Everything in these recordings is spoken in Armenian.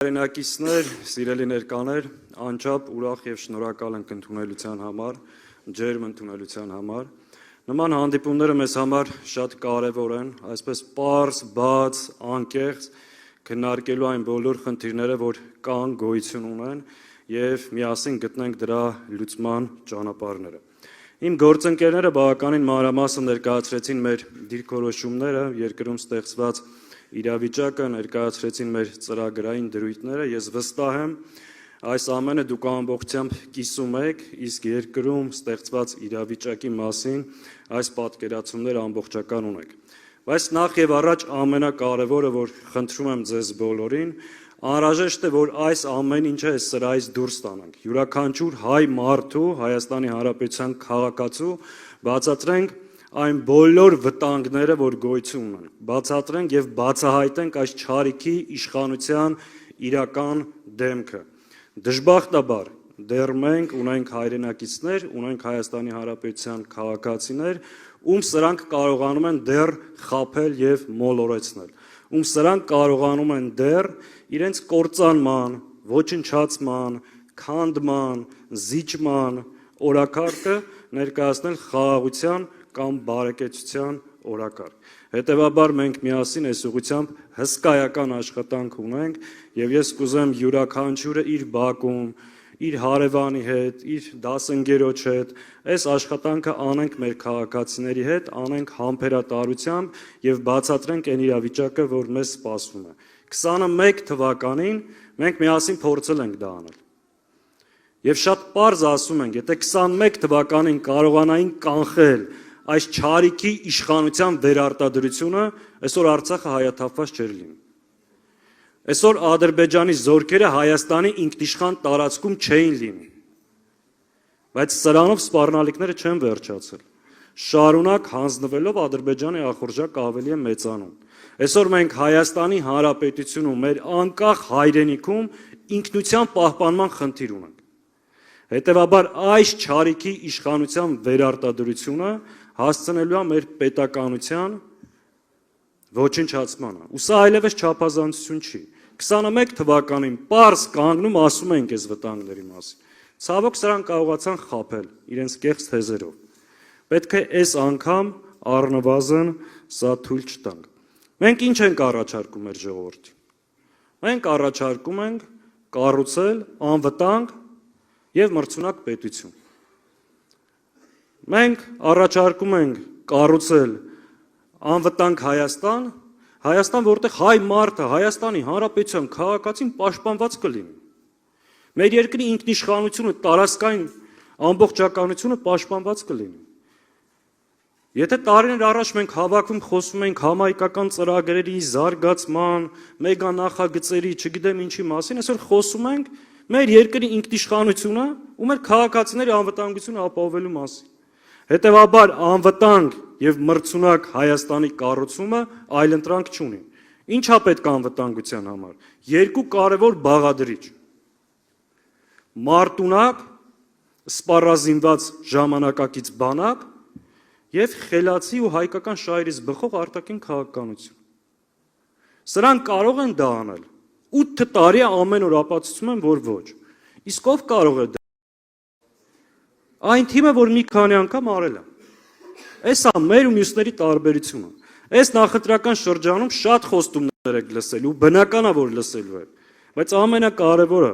Հայրենակիցներ, սիրելի ներկաներ, անչափ ուրախ եւ շնորհակալ ենք ընդունելության համար, ջերմ ընդունելության համար։ Նման հանդիպումները մեզ համար շատ կարեւոր են, այսպես պարզ, բաց, անկեղծ քննարկելու այն բոլոր խնդիրները, որ կան, գոյություն ունեն եւ միասին գտնենք դրա լուծման ճանապարհները։ Իմ գործընկերները բավականին մանրամասն ներկայացրեցին մեր դիրքորոշումները, երկրում ստեղծված իրավիճակը, ներկայացրեցին մեր ծրագրային դրույթները, ես վստահ եմ, այս ամենը դուք ամբողջությամբ կիսում եք, իսկ երկրում ստեղծված իրավիճակի մասին այս պատկերացումները ամբողջական ունեք։ Բայց նախ եւ առաջ ամենակարևորը, որ խնդրում եմ ձեզ բոլորին, անհրաժեշտ է, որ այս ամեն ինչը այս սրահից դուրս տանանք։ Յուրաքանչյուր հայ մարդու, Հայաստանի Հանրապետության քաղաքացու բացատրենք այն բոլոր վտանգները, որ գոյություն ունեն, բացատրենք եւ բացահայտենք այս չարիքի իշխանության իրական դեմքը։ Դժբախտաբար դեռ մենք ունենք հայրենակիցներ, ունենք Հայաստանի Հանրապետության քաղաքացիներ, ում սրանք կարողանում են դեռ խաբել եւ մոլորեցնել, ում սրանք կարողանում են դեռ իրենց կործանման, ոչնչացման, քանդման, զիջման օրակարգը ներկայացնել խաղաղության կամ բարեկեցության օրակարգ։ Հետևաբար մենք միասին այս ուղղությամբ հսկայական աշխատանք ունենք եւ ես կուզեմ յուրաքանչյուրը իր բակում, իր հարևանի հետ, իր դասընկերոջ հետ այս աշխատանքը անենք մեր քաղաքացիների հետ, անենք համբերատարությամբ եւ բացատրենք այն իրավիճակը, որ մեզ սպասվում է։ 21 թվականին մենք միասին փորձել ենք դա անել։ Եվ շատ պարզ ասում ենք, եթե 21 թվականին կարողանային կանխել այս չարիքի իշխանության վերարտադրությունը, այսօր Արցախը հայաթափված չէր լինի։ Այսօր Ադրբեջանի զորքերը Հայաստանի ինքնիշխան տարածքում չէին լինի։ Բայց սրանով սպառնալիքները չեն վերջացել։ Շարունակ հանձնվելով Ադրբեջանի ախորժակը ավելի է մեծանում։ Այսօր մենք Հայաստանի Հանրապետությունում, մեր անկախ հայրենիքում ինքնության պահպանման խնդիր ունենք։ Հետևաբար այս չարիքի իշխանության վերարտադրությունը հասցնելու է մեր պետականության ոչնչացմանը։ Ու սա այլևս չափազանցություն չի։ 21 թվականին պարզ կանգնում ասում ենք այս վտանգների մասին։ Ցավոք սրանք կարողացան խաբել իրենց կեղծ թեզերով։ Պետք է այս անգամ առնվազն սա թույլ չտանք։ Մենք ինչ ենք առաջարկում մեր ժողովրդին։ Մենք առաջարկում ենք կառուցել անվտանգ եւ մրցունակ պետություն։ Մենք առաջարկում ենք կառուցել անվտանգ Հայաստան, որտեղ հայ մարդը, Հայաստանի Հանրապետության քաղաքացին պաշտպանված կլինի։ Մեր երկրի ինքնիշխանությունը, տարածքային ամբողջականությունը պաշտպանված կլինի։ Եթե տարիներ առաջ մենք հավաքվում խոսում ենք համահայկական ծրագրերի, զարգացման, մեգա նախագծերի, չգիտեմ ինչի մասին, այսօր խոսում ենք մեր երկրի ինքնիշխանությունը ու մեր քաղաքացիների անվտանգությունը ապահովելու մասին։ Հետևաբար անվտանգ եւ մրցունակ Հայաստանի կառուցումը այլընտրանք չունի։ Ինչա պետք է անվտանգության համար։ Երկու կարևոր բաղադրիչ։ Մարտունակ, սպառազինված ժամանակակից բանակ եւ խելացի ու հայկական շահերից բխող արտաքին քաղաքականություն։ Սրանք կարող են դա անել։ 8 տարի ամեն օր ապացուցում են, որ ոչ։ Իսկ ով կարող է դա։ Այն թիմը, որ մի քանի անգամ արել է։ Էսա մեր ու մյուսների տարբերությունը։ Այս նախընտրական շրջանում շատ խոստումներ եք լսել ու բնական է, որ լսելու եք։ Բայց ամենակարևորը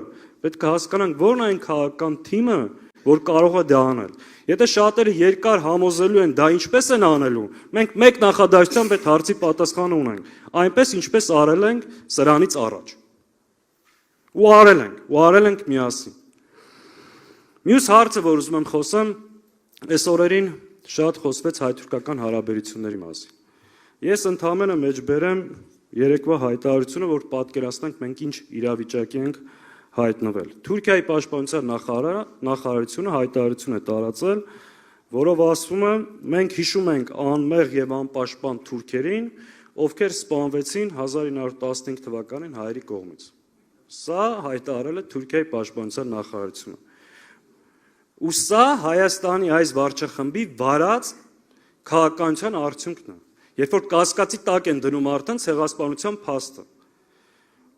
պետք է հասկանանք, որն է այն քաղաքական թիմը, որ կարող է դա անել։ Եթե շատերը երկար համոզելու են դա ինչպես են անելու, մենք մեկ նախադասությամբ այդ հարցի պատասխանը ունենք, այնպես ինչպես արել ենք սրանից առաջ։ Ու արել ենք միասին։ Մյուս հարցը, որ ուզում եմ խոսեմ, այս օրերին շատ խոսվեց հայ-թուրքական հարաբերությունների մասին։ Ես ընդհանրապես մեջբերեմ երեկվա հայտարարությունը, որ պատկերացնենք մենք ինչ իրավիճակի ենք հայտնվել։ Թուրքիայի պաշտպանության նախարարությունը հայտարարություն է տարածել, որով ասվում է, մենք հիշում ենք անմեղ եւ անպաշտպան թուրքերին, ովքեր սպանվեցին 1915 թվականին հայերի կողմից։ Սա հայտարարել է Թուրքիայի պաշտպանության նախարարությունը։ Ու սա Հայաստանի այս վարչախմբի վարած քաղաքականության արդյունքն է։ Երբ որ կասկածի տակ են դնում արդեն ցեղասպանության փաստը։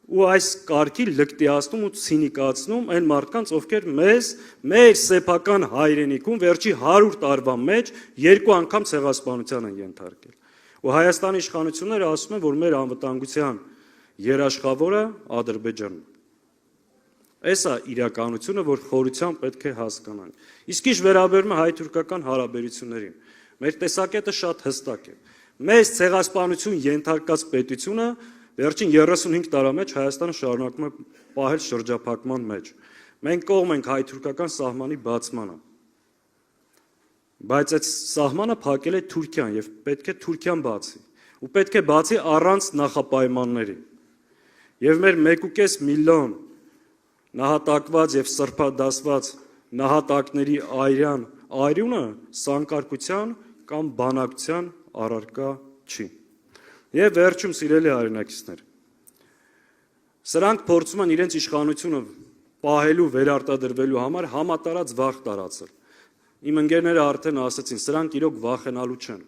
ու այս կարգի լկտիացնում ու ցինիկացնում այն մարդկանց, ովքեր մեզ մեր սեփական հայրենիքում վերջի 100 տարվա մեջ 2 անգամ ցեղասպանության են ենթարկել։ Ու Հայաստանի իշխանությունները ասում են, որ մեր անվտանգության երաշխավորը Ադրբեջանն է։ Էսա իրականությունը, որ խորությամբ պետք է հասկանանք։ Իսկ ինչ վերաբերում է հայ-թուրքական հարաբերություններին, մեր տեսակետը շատ հստակ է։ Մեզ ցեղասպանություն ենթարկած պետությունը վերջին 35 տարի մեջ Հայաստանը շարունակում է պահել շրջափակման մեջ։ Մենք կողմ ենք հայ-թուրքական սահմանի բացմանը։ Բայց այդ սահմանը փակել է Թուրքիան եւ պետք է Թուրքիան բացի։ Ու պետք է բացի առանց նախապայմանների։ Եվ մեր 1.5 միլիոն նահատակված եւ սրբադասված նահատակների այրյունը սանկարկության կամ բանակցության առարկա չի։ Եվ վերջում սիրելի հայրենակիցներ, սրանք փորձում են իրենց իշխանությունը պահելու, վերարտադրվելու համար համատարած վախ տարածել։ Իմ ընկերները արդեն ասացին, սրանք իրոք վախենալու չեն։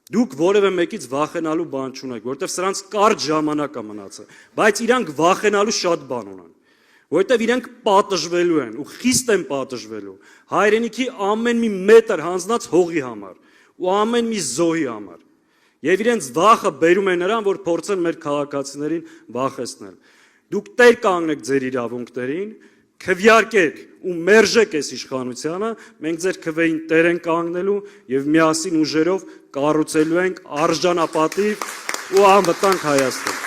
Դուք որևէ մեկից վախենալու բան չունեք, որովհետև սրանց կարճ ժամանակ է մնացել, բայց իրանք վախենալու շատ բան ունեն, որովհետև իրանք պատժվելու են ու խիստ են պատժվելու հայրենիքի ամեն մի մետր հանձնած հողի համար ու ամեն մի զոհի համար։ Եվ իրենց վախը բերում է նրան, որ փորձեն մեր քաղաքացիներին վախեցնել։ Դուք տեր կանգնեք ձեր իրավունքներին, քվյարկեք ու մերժեք այս իշխանությանը, մենք ձեր քվեին տեր ենք կանգնելու եւ միասին ուժերով կառուցելու ենք արժանապատիվ ու անվտանգ Հայաստան։